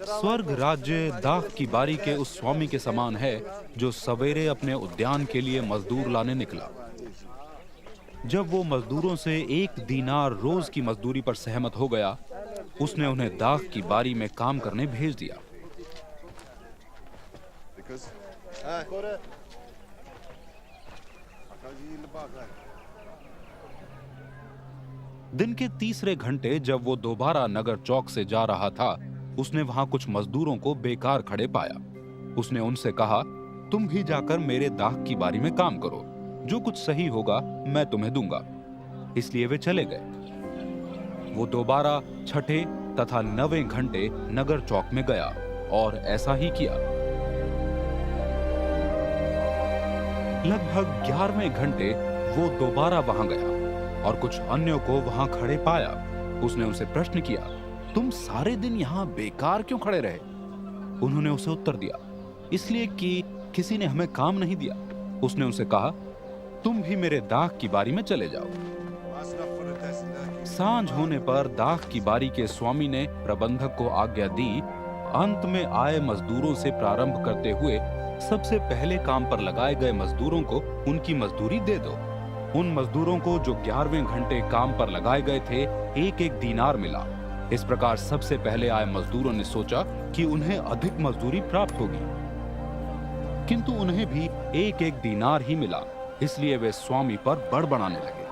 स्वर्ग राज्य दाख की बारी के उस स्वामी के समान है जो सवेरे अपने उद्यान के लिए मजदूर लाने निकला। जब वो मजदूरों से 1 दीनार रोज की मजदूरी पर सहमत हो गया, उसने उन्हें दाख की बारी में काम करने भेज दिया। दिन के तीसरे घंटे जब वो दोबारा नगर चौक से जा रहा था, उसने वहां कुछ मजदूरों को बेकार खड़े पाया। उसने उनसे कहा, तुम भी जाकर मेरे दाख की बारी में काम करो, जो कुछ सही होगा मैं तुम्हें दूंगा। इसलिए वे चले गए। वो दोबारा छठे तथा 9वें घंटे नगर चौक में गया और ऐसा ही किया। लगभग 11वें घंटे वो दोबारा वहां गया और कुछ अन्यों को वहां खड़े पाया। उसने उनसे प्रश्न किया, तुम सारे दिन यहाँ बेकार क्यों खड़े रहे? उन्होंने उसे उत्तर दिया, इसलिए कि किसी ने हमें काम नहीं दिया। उसने उनसे कहा, तुम भी मेरे दाख की बारी में चले जाओ। सांझ होने पर दाख की बारी के स्वामी ने प्रबंधक को आज्ञा दी, अंत में आए मजदूरों से प्रारंभ करते हुए सबसे पहले काम पर लगाए गए मजदूरों को उनकी मजदूरी दे दो। उन मजदूरों को जो 11वें घंटे काम पर लगाए गए थे, 1-1 दीनार मिला। इस प्रकार सबसे पहले आए मजदूरों ने सोचा कि उन्हें अधिक मजदूरी प्राप्त होगी, किंतु उन्हें भी 1-1 दीनार ही मिला। इसलिए वे स्वामी पर बड़बड़ाने लगे,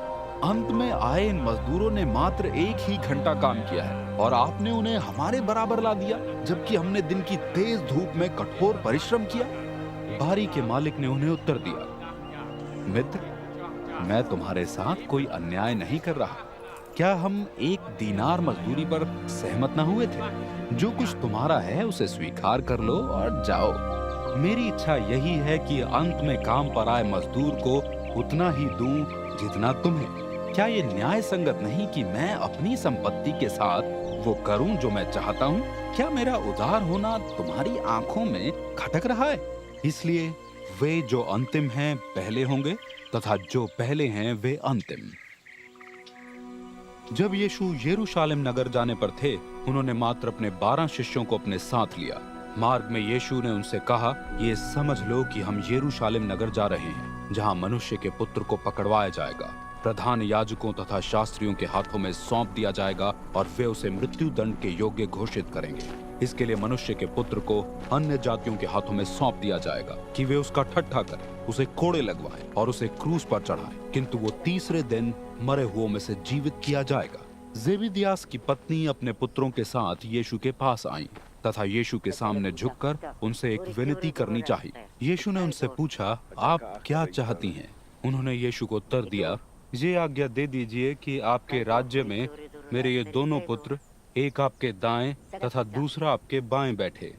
अंत में आए इन मजदूरों ने मात्र 1 ही घंटा काम किया है और आपने उन्हें हमारे बराबर ला दिया, जबकि हमने दिन की तेज धूप में कठोर परिश्रम किया। बारी के मालिक ने उन्हें उत्तर दिया, मित्र, मैं तुम्हारे साथ कोई अन्याय नहीं कर रहा। क्या हम 1 दीनार मजदूरी पर सहमत न हुए थे? जो कुछ तुम्हारा है उसे स्वीकार कर लो और जाओ। मेरी इच्छा यही है कि अंत में काम पर आए मजदूर को उतना ही दूं जितना तुम्हें। क्या ये न्याय संगत नहीं कि मैं अपनी संपत्ति के साथ वो करूं जो मैं चाहता हूं? क्या मेरा उदार होना तुम्हारी आंखों में खटक रहा है? इसलिए वे जो अंतिम हैं पहले होंगे तथा जो पहले हैं वे अंतिम। जब यीशु यरूशलेम नगर जाने पर थे, उन्होंने मात्र अपने 12 शिष्यों को अपने साथ लिया। मार्ग में यीशु ने उनसे कहा, ये समझ लो कि हम यरूशलेम नगर जा रहे हैं, जहां मनुष्य के पुत्र को पकड़वाया जाएगा, प्रधान याजकों तथा शास्त्रियों के हाथों में सौंप दिया जाएगा और वे उसे मृत्यु दंड के योग्य घोषित करेंगे। इसके लिए मनुष्य के पुत्र को अन्य जातियों के हाथों में सौंप दिया जाएगा कि वे उसका ठट्ठा करें, उसे कोड़े लगवाएं और उसे क्रूस पर चढ़ाएं, किंतु वो तीसरे दिन मरे हुओं में से जीवित किया जाएगा। जेबेदियास की पत्नी अपने पुत्रों के साथ यीशु के पास आई तथा यीशु के सामने झुककर उनसे एक विनती करनी चाही। यीशु ने उनसे पूछा, आप क्या चाहती हैं? उन्होंने यीशु को उत्तर दिया, ये आज्ञा दे दीजिए कि आपके राज्य में मेरे ये दोनों पुत्र, एक आपके दाएं तथा दूसरा आपके बाएं बैठे।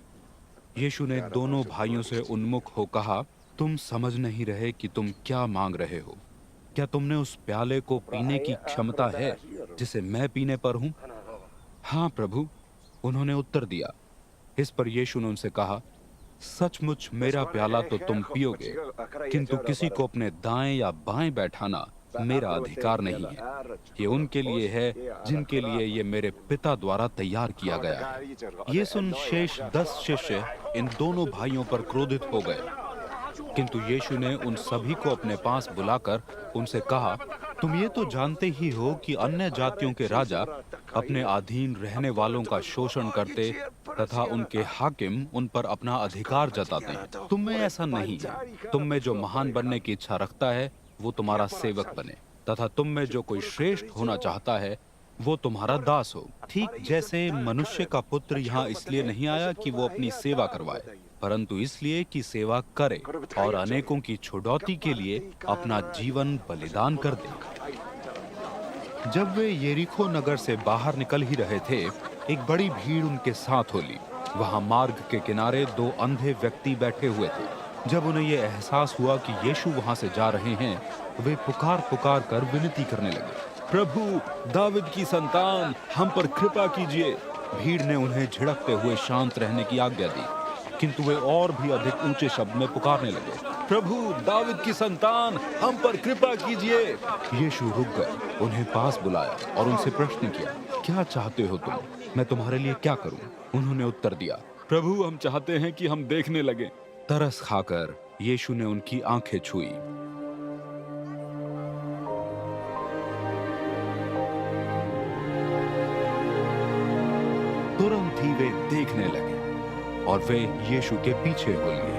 यीशु ने दोनों भाइयों से उन्मुख हो कहा, तुम समझ नहीं रहे कि तुम क्या मांग रहे हो? क्या तुमने उस प्याले को पीने की क्षमता है जिसे मैं पीने पर हूं? हाँ प्रभु, उन्होंने उत्तर दिया। इस पर यीशु ने उनसे कहा, सचमुच मेरा प्याला तो तुम पियोगे, किंतु किसी को अपने दाएं या बाएं बैठाना मेरा अधिकार नहीं है। ये उनके लिए है जिनके लिए ये मेरे पिता द्वारा तैयार किया गया है। ये सुन शेष 10 शिष्य इन दोनों भाइयों पर क्रोधित हो गए, किंतु यीशु ने उन सभी को अपने पास बुलाकर उनसे कहा, तुम ये तो जानते ही हो कि अन्य जातियों के राजा अपने अधीन रहने वालों का शोषण करते तथा उनके हाकिम उन पर अपना अधिकार जताते हैं। तुम में ऐसा नहीं है। तुम में जो महान बनने की इच्छा रखता है वो तुम्हारा सेवक बने, तथा तुम में जो कोई श्रेष्ठ होना चाहता है वो तुम्हारा दास हो। ठीक जैसे मनुष्य का पुत्र यहाँ इसलिए नहीं आया कि वो अपनी सेवा करवाए, परंतु इसलिए कि सेवा करे और अनेकों की छुड़ौती के लिए अपना जीवन बलिदान कर दे। जब वे यरीको नगर से बाहर निकल ही रहे थे, एक बड़ी भीड़ उनके साथ हो ली। वहां मार्ग के किनारे 2 अंधे व्यक्ति बैठे हुए थे। जब उन्हें यह एहसास हुआ कि यीशु वहां से जा रहे हैं, वे पुकार पुकार कर विनती करने लगे, प्रभु, दाऊद की संतान, हम पर कृपा कीजिए। भीड़ ने उन्हें झिड़कते हुए शांत रहने की आज्ञा दी, किंतु वे और भी अधिक ऊंचे शब्द में पुकारने लगे, प्रभु दाविद की संतान, हम पर कृपा कीजिए। यीशु रुक गए, उन्हें पास बुलाया और उनसे प्रश्न किया, क्या चाहते हो तुम? मैं तुम्हारे लिए क्या करूं? उन्होंने उत्तर दिया, प्रभु हम चाहते हैं कि हम देखने लगें। तरस खाकर यीशु ने उनकी आंखें छुई। तुरंत ही वे देखने लगे और वे यीशु के पीछे हो लिए।